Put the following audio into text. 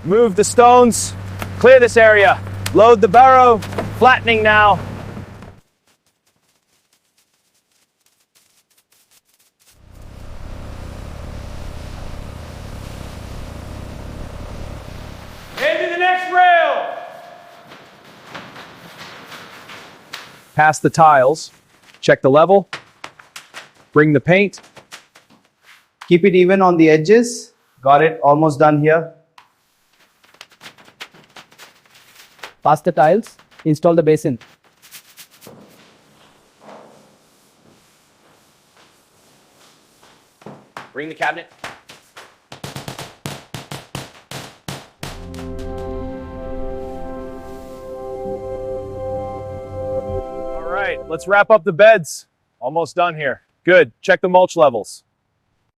Move the stones. Clear this area. Load the barrow. Flattening now. Into the next rail. Pass the tiles. Check the level. Bring the paint. Keep it even on the edges. Got it. Almost done here. Pass the tiles. Install the basin. Bring the cabinet. All right, let's wrap up the beds. Almost done here. Good. Check the mulch levels.